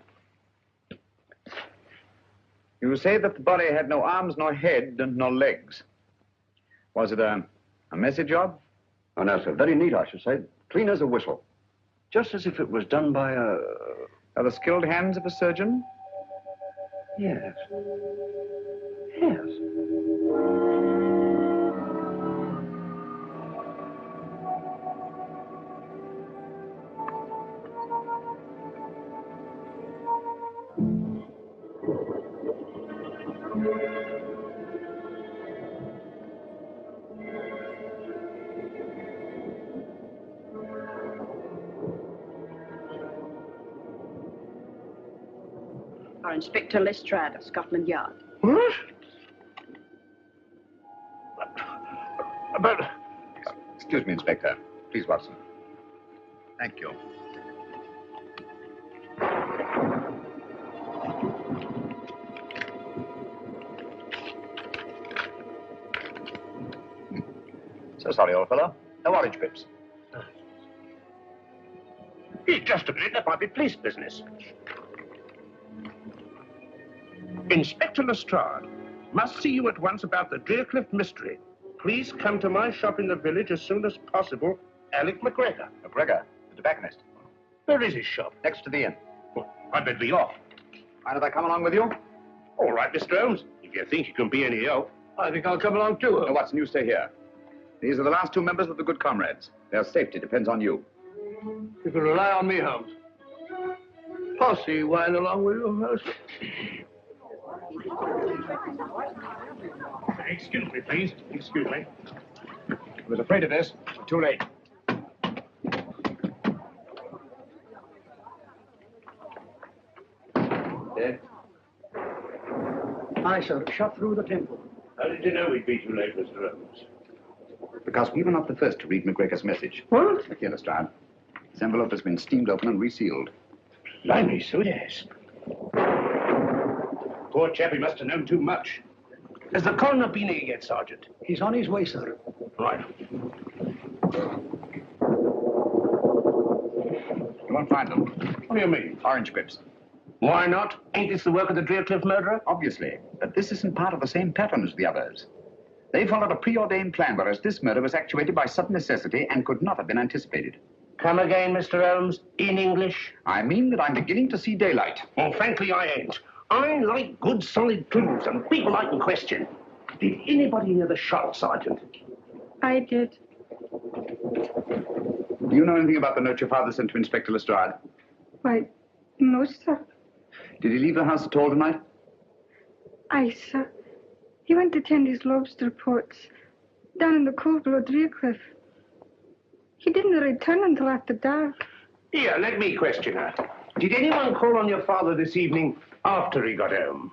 You say that the body had no arms, nor head, and no legs. Was it a messy job? Oh, no, sir. Very neat, I should say. Clean as a whistle. Just as if it was done by a... Are the skilled hands of a surgeon? Yes. Yes. Our Inspector Lestrade of Scotland Yard. What? But... Excuse me, Inspector. Please, Watson. Thank you. So sorry, old fellow. No orange pips. Just a minute, that might be police business. Inspector Lestrade, must see you at once about the Deercliff mystery. Please come to my shop in the village as soon as possible. Alec McGregor. McGregor, the tobacconist. Where is his shop? Next to the inn. Well, I'd better be off. Mind if I come along with you? All right, Mr. Holmes, if you think you can be any help. I think I'll come along too. No, Watson, you stay here. These are the last two members of the Good Comrades. Their safety depends on you. You can rely on me, Holmes. Posse wine along with you, Holmes. Excuse me, please. Excuse me. I was afraid of this. Too late. Dead? Aye, sir. Shot through the temple. How did you know we'd be too late, Mr. Holmes? Because we were not the first to read McGregor's message. What? Here, Lestrade. This envelope has been steamed open and resealed. Blimey, so yes. Poor chap, he must have known too much. Has the coroner been here yet, Sergeant? He's on his way, sir. Right. You won't find them. What do you mean? Orange pips. Why not? Ain't this the work of the Deercliff murderer? Obviously. But this isn't part of the same pattern as the others. They followed a preordained plan, whereas this murder was actuated by sudden necessity and could not have been anticipated. Come again, Mr. Holmes, in English? I mean that I'm beginning to see daylight. Well, frankly, I ain't. I like good, solid clues and people I can question. Did anybody hear the shot, Sergeant? I did. Do you know anything about the note your father sent to Inspector Lestrade? Why, no, sir. Did he leave the house at all tonight? Aye, sir. He went to tend his lobster reports down in the cove below Deercliff. He didn't return until after dark. Here, let me question her. Did anyone call on your father this evening after he got home?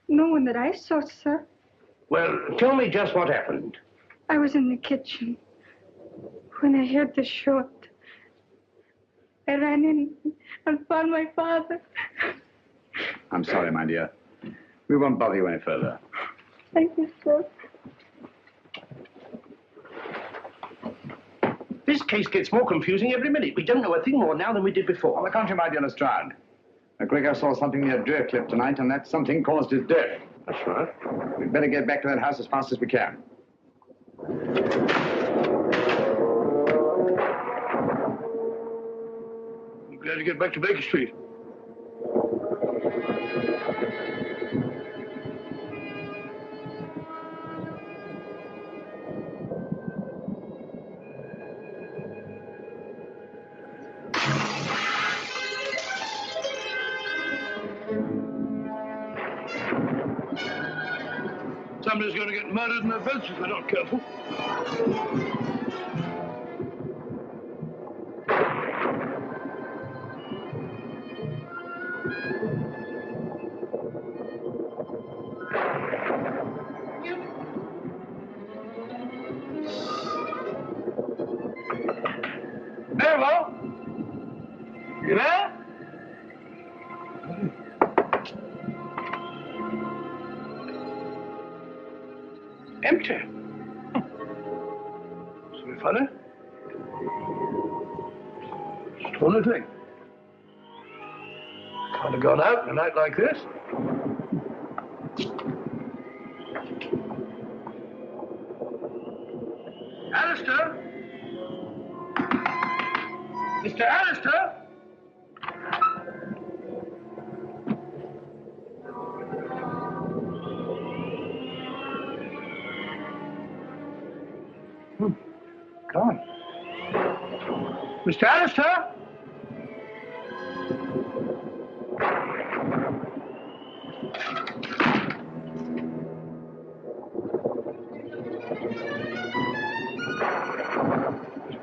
No one that I saw, sir. Well, tell me just what happened. I was in the kitchen when I heard the shot. I ran in and found my father. I'm sorry, my dear. We won't bother you any further. Thank you, sir. This case gets more confusing every minute. We don't know a thing more now than we did before. On the contrary, my dear Lestrade. McGregor saw something near Deercliff tonight, and that something caused his death. That's right. We'd better get back to that house as fast as we can. We had to get back to Baker Street. Somebody's going to get murdered in their beds if they're not careful. Maribel? You there? Empty. Isn't it funny? Stolen thing. Can't have gone out in a night like this. Alistair? Mr. Alistair? Gone. Mr. Alistair?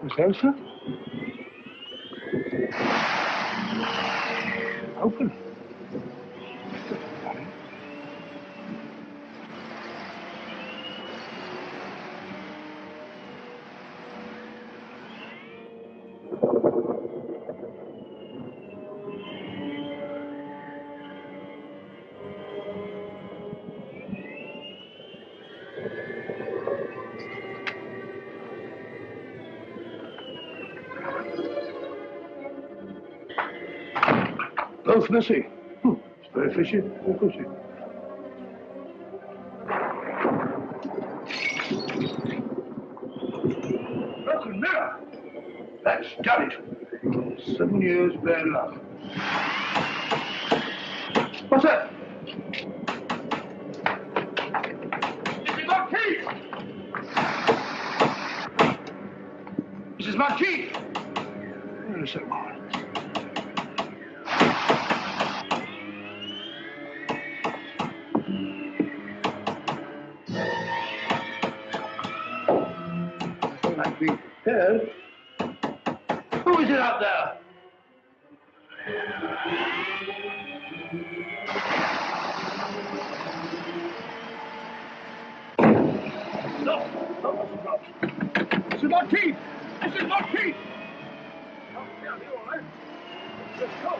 Mr. Alistair? Open. Both missing. It's very fishy, very fishy. Broken mirror. That's done it. 7 years bad luck. What's that? Mrs. Marquis! Mrs. Marquis! Wait a second. Yes. Who is it out there? No, no, Mrs. Marquis! Mrs. Marquis! Oh, yeah, you're all right. Let's go.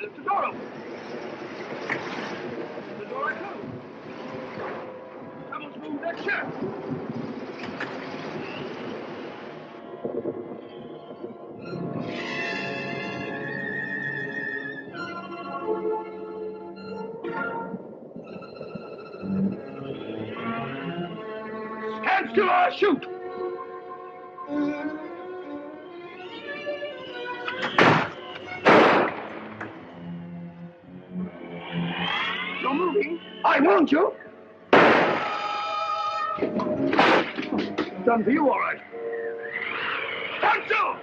The door open. The door I closed. Someone's moved that chair. Stand still or I shoot. You're moving. I warned you. Done for you, all right. Stand still.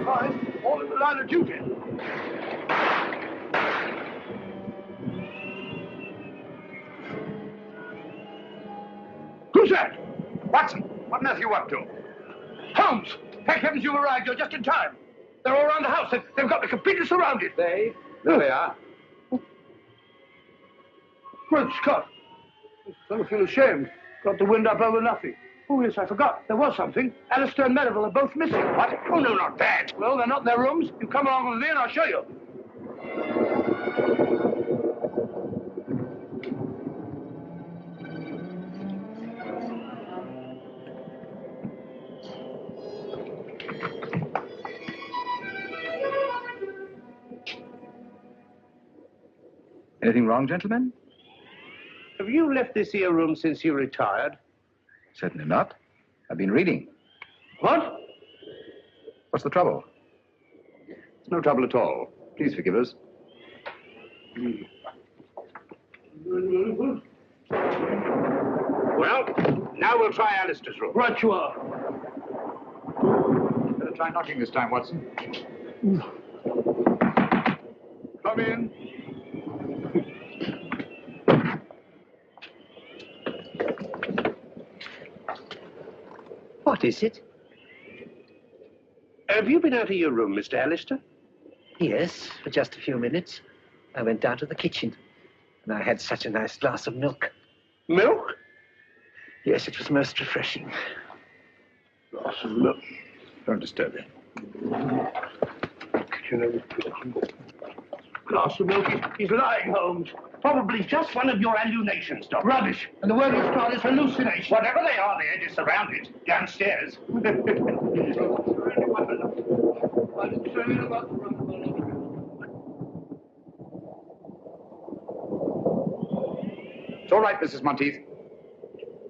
Fine. All in the line of duty. Who's that? Watson, what on earth are you up to? Holmes! Thank heavens you arrived. You're just in time. They're all around the house. They've got me completely surrounded. They? There they are. Great Scott. This fellow feels ashamed. Got the wind up over nothing. Oh, yes, I forgot. There was something. Alistair and Merivale are both missing. What? Oh, no, not that. Well, they're not in their rooms. You come along with me and I'll show you. Anything wrong, gentlemen? Have you left this here room since you retired? Certainly not. I've been reading. What? What's the trouble? It's no trouble at all. Please forgive us. Well, now we'll try Alistair's room. Right you are. Better try knocking this time, Watson. Come in. What is it? Have you been out of your room, Mr. Alistair? Yes, for just a few minutes. I went down to the kitchen, and I had such a nice glass of milk. Milk? Yes, it was most refreshing. Glass of milk. Don't disturb him. Glass of milk. He's lying, Holmes. Probably just one of your hallucinations, Doctor. Rubbish. And the word you start is hallucination. Whatever they are, they're just around it, downstairs. It's all right, Mrs. Monteith.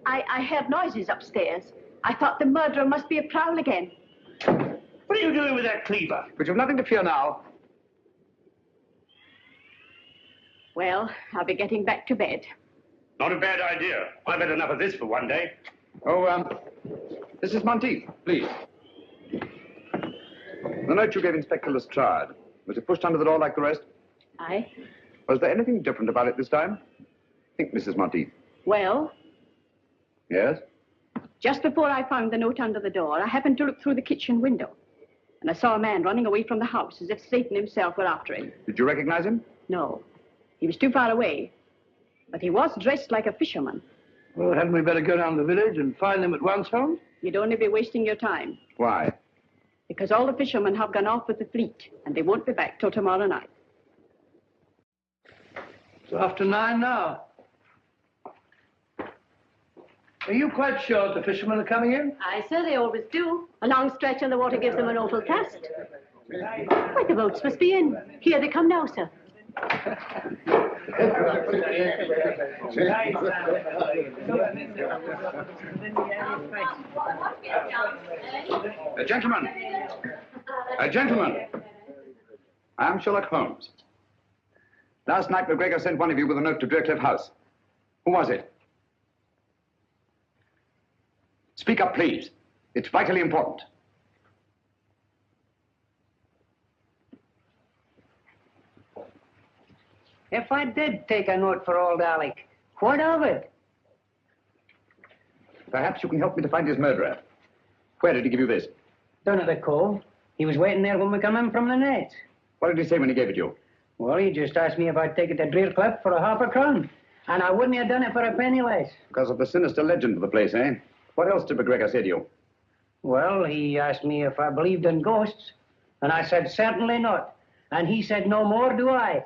I heard noises upstairs. I thought the murderer must be a prowl again. What are you doing with that cleaver? But you've nothing to fear now. Well, I'll be getting back to bed. Not a bad idea. I've had enough of this for one day. Oh, Mrs. Monteith, please. The note you gave Inspector Lestrade, was it pushed under the door like the rest? Aye. Was there anything different about it this time? Think, Mrs. Monteith. Well, Yes? just before I found the note under the door, I happened to look through the kitchen window. And I saw a man running away from the house as if Satan himself were after him. Did you recognize him? No, he was too far away. But he was dressed like a fisherman. Well, hadn't we better go down the village and find them at once, Holmes? You'd only be wasting your time. Why? Because all the fishermen have gone off with the fleet, and they won't be back till tomorrow night. It's after 9 now. Are you quite sure the fishermen are coming in? Aye, sir, they always do. A long stretch and the water gives them an awful cast. Why, the boats must be in. Here they come now, sir. Gentlemen. Gentlemen. I'm Sherlock Holmes. Last night, McGregor sent one of you with a note to Draycliff House. Who was it? Speak up, please. It's vitally important. If I did take a note for old Alec, what of it? Perhaps you can help me to find his murderer. Where did he give you this? Down at the cove. He was waiting there when we come in from the net. What did he say when he gave it you? Well, he just asked me if I'd take it to Draycliff for £0.50. And I wouldn't have done it for a penny less. Because of the sinister legend of the place, eh? What else did McGregor say to you? Well, he asked me if I believed in ghosts. And I said, certainly not. And he said, no more do I.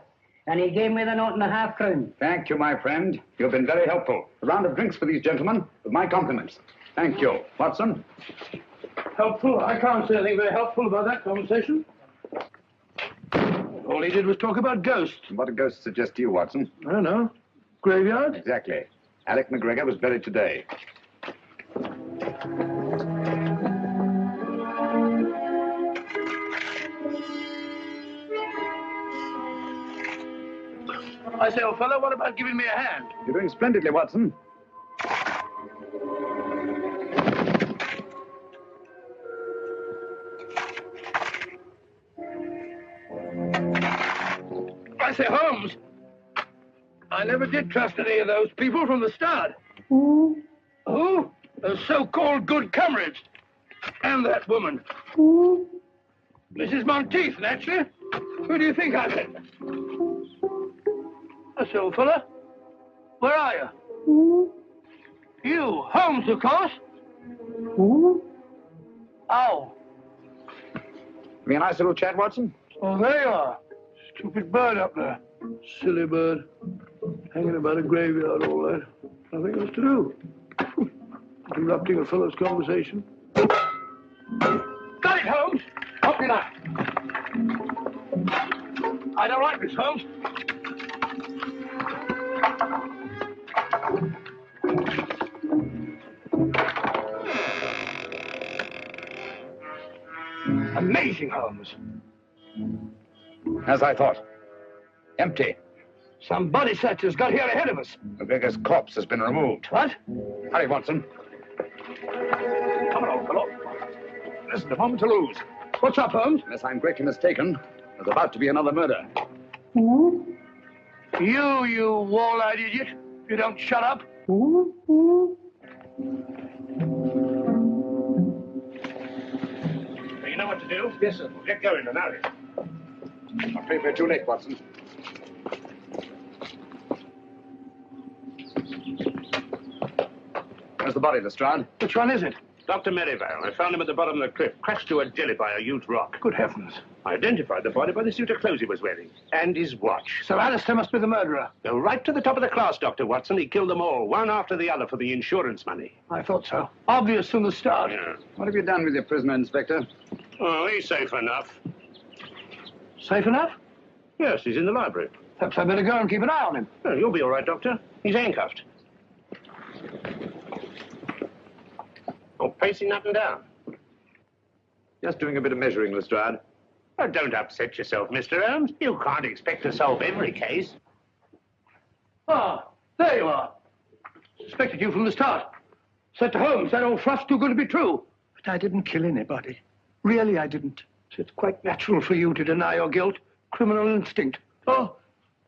And he gave me the note and a £0.50. Thank you, my friend. You've been very helpful. A round of drinks for these gentlemen, with my compliments. Thank you. Watson? Helpful? I can't say anything very helpful about that conversation. All he did was talk about ghosts. What did ghosts suggest to you, Watson? I don't know. Graveyard? Exactly. Alec McGregor was buried today. I say, old fellow, what about giving me a hand? You're doing splendidly, Watson. I say, Holmes, I never did trust any of those people from the start. Who? Who? Those so-called good comrades. And that woman. Who? Mrs. Monteith, naturally. Who do you think I meant? That's old fella. Where are you? Who? You, Holmes, of course. Who? Oh. Be a nice little chat, Watson? Oh, there you are. Stupid bird up there. Silly bird. Hanging about a graveyard all night. Nothing else to do. Interrupting a fellow's conversation. Got it, Holmes. Hope you not. I don't like this, Holmes. Amazing, Holmes. As I thought. Empty. Some body snatchers got here ahead of us. McGregor's corpse has been removed. What? Hurry, Watson. Come on, old fellow. There isn't a moment to lose. What's up, Holmes? Unless I'm greatly mistaken, there's about to be another murder. You wall-eyed idiot. You don't shut up. You know what to do? Yes, sir. Well, get going and hurry. I'm afraid we're too late, Watson. Where's the body, Lestrade? Which one is it? Dr. Merivale. I found him at the bottom of the cliff, crashed to a jelly by a huge rock. Good heavens. I identified the body by the suit of clothes he was wearing. And his watch. So Alistair must be the murderer. Go right to the top of the class, Dr. Watson. He killed them all, one after the other, for the insurance money. I thought so. Obvious from the start. Yeah. What have you done with your prisoner, Inspector? Oh, he's safe enough. Safe enough? Yes, he's in the library. Perhaps I better go and keep an eye on him. Oh, you'll be all right, Doctor. He's handcuffed. Oh, pacing up and down. Just doing a bit of measuring, Lestrade. Oh, don't upset yourself, Mr. Holmes. You can't expect to solve every case. Ah, there you are. Suspected you from the start. Said to Holmes, that old fluff's too good to be true. But I didn't kill anybody. Really, I didn't. It's quite natural for you to deny your guilt. Criminal instinct. Oh,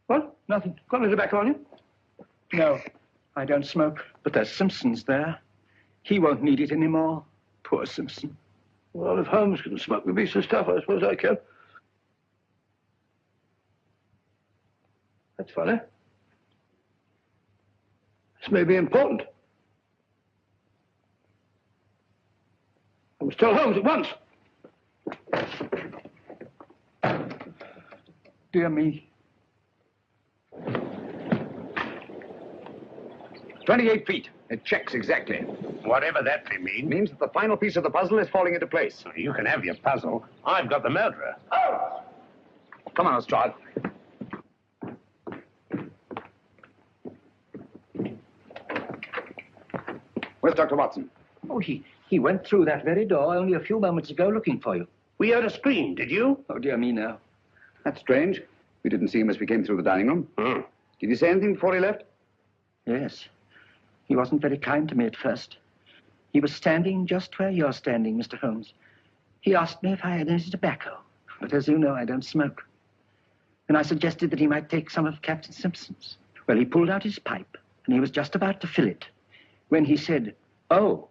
what? Nothing. Got any tobacco on you? No, I don't smoke. But there's Simpson's there. He won't need it anymore. Poor Simpson. Well, if Holmes can smoke the beastly stuff, I suppose I can. That's funny. This may be important. I must tell Holmes at once. Dear me. 28 feet. It checks exactly. Whatever that may mean. Means that the final piece of the puzzle is falling into place. You can have your puzzle. I've got the murderer. Oh! Come on, Lestrade. Where's Dr. Watson? Oh, he went through that very door only a few moments ago looking for you. We heard a scream, did you? Oh, dear me, no. That's strange. We didn't see him as we came through the dining room. Did he say anything before he left? Yes. He wasn't very kind to me at first. He was standing just where you're standing, Mr. Holmes. He asked me if I had any tobacco, but as you know, I don't smoke. And I suggested that he might take some of Captain Simpson's. Well, he pulled out his pipe, and he was just about to fill it, when he said, "Oh,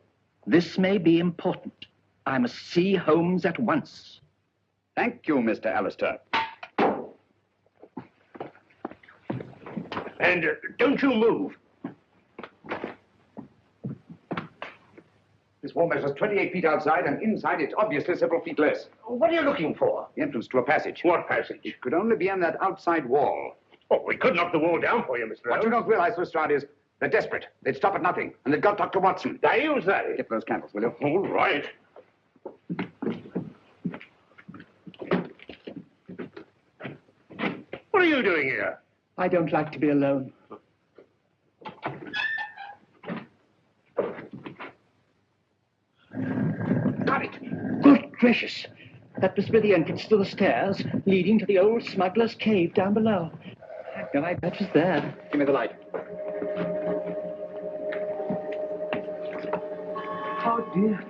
this may be important. I must see Holmes at once." Thank you, Mr. Alistair. And don't you move. This wall measures 28 feet outside, and inside it's obviously several feet less. What are you looking for? The entrance to a passage. What passage? It could only be on that outside wall. Oh, we could knock the wall down for you, Mr. What you don't realize, Lestrade, is they're desperate. They'd stop at nothing, and they've got Dr. Watson. They'll say. Get those candles, will you? All right. What are you doing here? I don't like to be alone. Got it. Good gracious. That must be the entrance to the stairs leading to the old smuggler's cave down below. No, I bet was there. Give me the light. Oh, dear.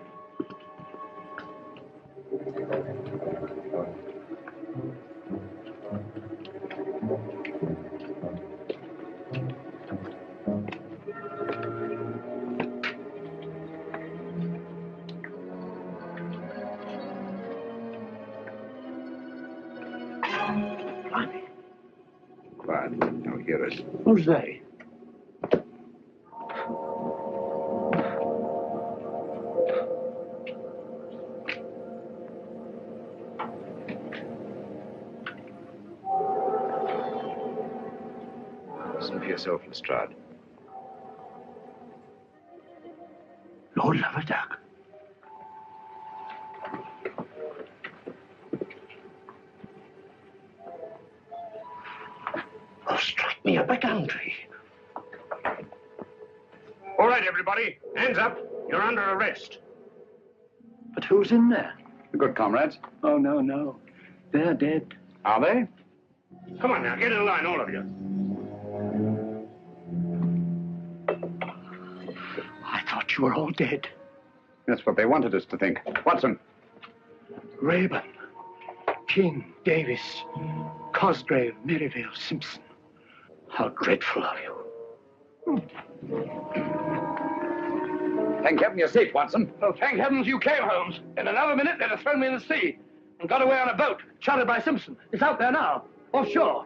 Quiet. Don't hear us. Who's they? Listen for yourself, Lestrade. Lord love a duck. Oh, strike me up a country. All right, everybody. Hands up. You're under arrest. But who's in there? The good comrades. Oh, no, no. They're dead. Are they? Come on now, get in line, all of you. I thought you were all dead. That's what they wanted us to think. Watson. Raeburn, King, Davis, Cosgrave, Merivale, Simpson. How dreadful of you. Thank heaven you're safe, Watson. Oh, thank heavens you came, Holmes. In another minute, they'd have thrown me in the sea and got away on a boat, chartered by Simpson. It's out there now, offshore.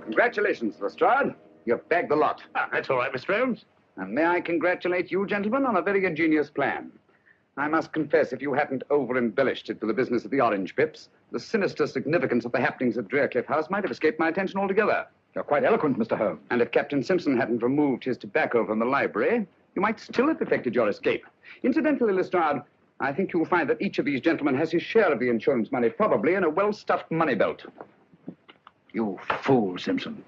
Congratulations, Lestrade. You've bagged the lot. Ah, that's all right, Mr. Holmes. And may I congratulate you, gentlemen, on a very ingenious plan. I must confess, if you hadn't over-embellished it for the business of the orange pips, the sinister significance of the happenings at Drearcliff House might have escaped my attention altogether. You're quite eloquent, Mr. Holmes. And if Captain Simpson hadn't removed his tobacco from the library, you might still have effected your escape. Incidentally, Lestrade, I think you'll find that each of these gentlemen has his share of the insurance money, probably in a well-stuffed money belt. You fool, Simpson.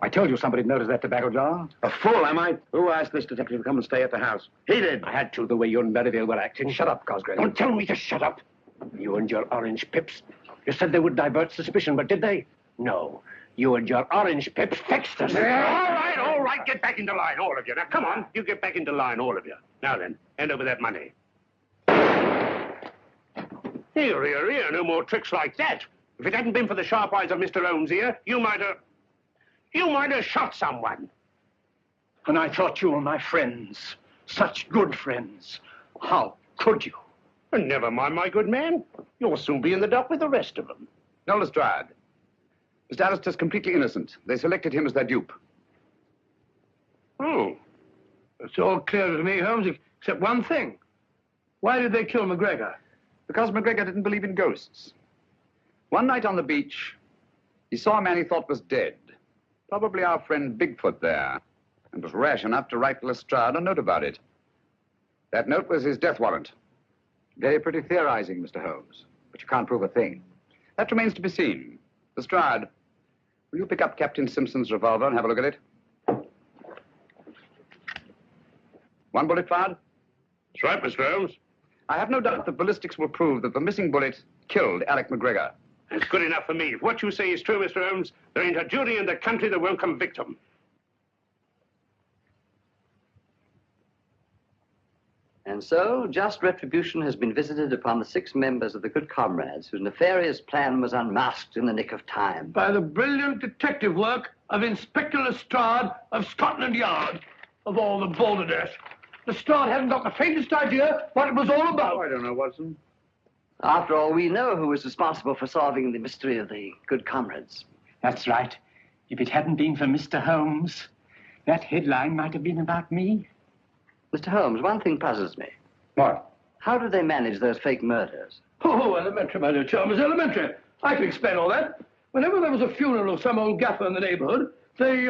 I told you somebody'd noticed that tobacco jar. A fool, am I? Who asked this detective to come and stay at the house? He did. I had to, the way you and Merivale were acting. Shut up, Cosgrave. Don't tell me to shut up. You and your orange pips. You said they would divert suspicion, but did they? No. You and your orange pips fixed us. All right. Get back into line, all of you. Now, come on. You get back into line, all of you. Now then, hand over that money. Here. No more tricks like that. If it hadn't been for the sharp eyes of Mr. Holmes here, you might have shot someone. And I thought you were my friends. Such good friends. How could you? And never mind, my good man. You'll soon be in the dock with the rest of them. No, Lestrade. Mr. Alister's completely innocent. They selected him as their dupe. Oh. It's all clear to me, Holmes, except one thing. Why did they kill McGregor? Because McGregor didn't believe in ghosts. One night on the beach, he saw a man he thought was dead. Probably our friend Bigfoot there, and was rash enough to write Lestrade a note about it. That note was his death warrant. Very pretty theorizing, Mr. Holmes. But you can't prove a thing. That remains to be seen. Lestrade, will you pick up Captain Simpson's revolver and have a look at it? One bullet fired? That's right, Mr. Holmes. I have no doubt that ballistics will prove that the missing bullet killed Alec McGregor. It's good enough for me. If what you say is true, Mr. Holmes, there ain't a jury in the country that won't convict him. And so, just retribution has been visited upon the 6 members of the Good Comrades whose nefarious plan was unmasked in the nick of time. By the brilliant detective work of Inspector Lestrade of Scotland Yard. Of all the balderdash. Lestrade hadn't got the faintest idea what it was all about. Oh, I don't know, Watson. After all, we know who was responsible for solving the mystery of the Good Comrades. That's right. If it hadn't been for Mr. Holmes, that headline might have been about me. Mr. Holmes, one thing puzzles me. What? How do they manage those fake murders? Oh, elementary, my dear Chalmers, elementary. I can explain all that. Whenever there was a funeral of some old gaffer in the neighborhood, they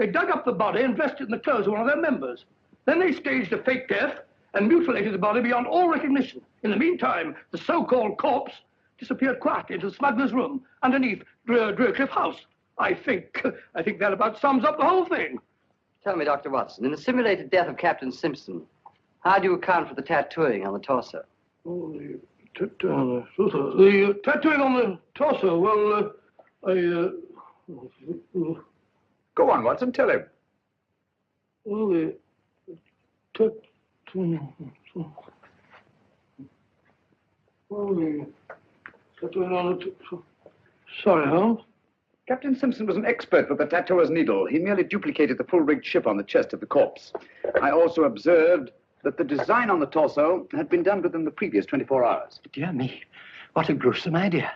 dug up the body and dressed it in the clothes of one of their members. Then they staged a fake death and mutilated the body beyond all recognition. In the meantime, the so-called corpse disappeared quietly into the smuggler's room underneath Drearcliff House. I think that about sums up the whole thing. Tell me, Dr. Watson, in the simulated death of Captain Simpson, how do you account for the tattooing on the torso? Oh, the tattooing on the torso, well, Go on, Watson, tell him. Well, the tattooing on the Sorry, Holmes. Captain Simpson was an expert with the tattooer's needle. He merely duplicated the full-rigged ship on the chest of the corpse. I also observed that the design on the torso had been done within the previous 24 hours. Dear me, what a gruesome idea.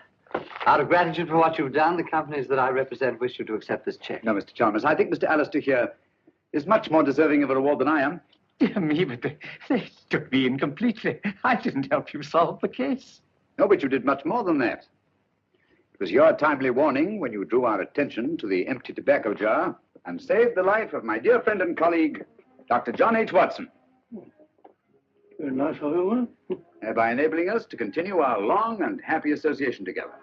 Out of gratitude for what you've done, the companies that I represent wish you to accept this check. No, Mr. Chalmers, I think Mr. Alister here is much more deserving of a reward than I am. Dear me, but they took me in completely. I didn't help you solve the case. No, but you did much more than that. It was your timely warning when you drew our attention to the empty tobacco jar and saved the life of my dear friend and colleague, Dr. John H. Watson. Very nice of you, Thereby enabling us to continue our long and happy association together.